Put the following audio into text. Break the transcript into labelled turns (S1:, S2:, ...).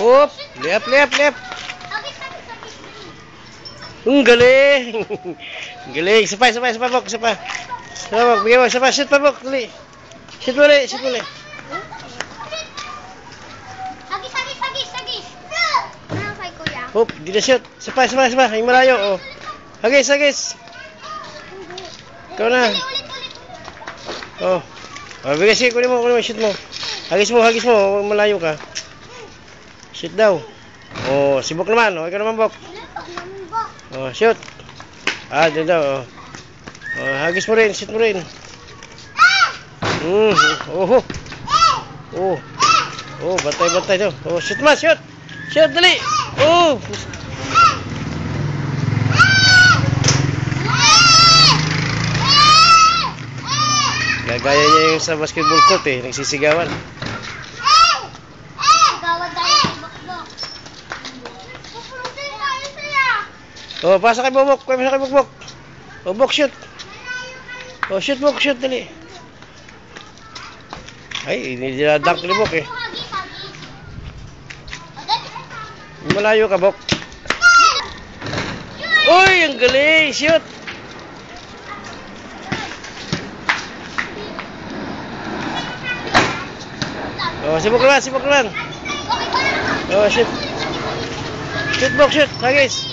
S1: Up, left. Ang galing. Galing. Sabay, bok. Sabay, bok. Bigyan mo. Sabay, shoot pa, bok. Dali. Shoot mo ulit.
S2: Hagis. Ano kay kuya?
S1: Up, di na shoot. Sabay. Ay malayo. Oh. Hagis. Ikaw na.
S2: Ulit.
S1: Oh. Bigyan, sige. Kunin mo. Shoot mo. Hagis mo. Malayo ka. Shoot daw. Oh, si Bok naman. Oh, ikaw naman, Bok. Oh, shoot. Doon daw. Oh, hagis mo rin. Shoot mo rin. Bantay daw. Oh, shoot man, shoot. Shoot, dali. Oh. Gaya niya yung sa basketball court eh. Nagsisigawan. Oh, pasa kay Bok. Oh, Bok, shoot. Oh, shoot, Bok, shoot, dali. Ay, hindi nila dunk ni Bok eh. Malayo ka, Bok. Uy, ang galing. Shoot. Oh, si Bok naman. Oh, shoot. Shoot, Bok, shoot. Hagis.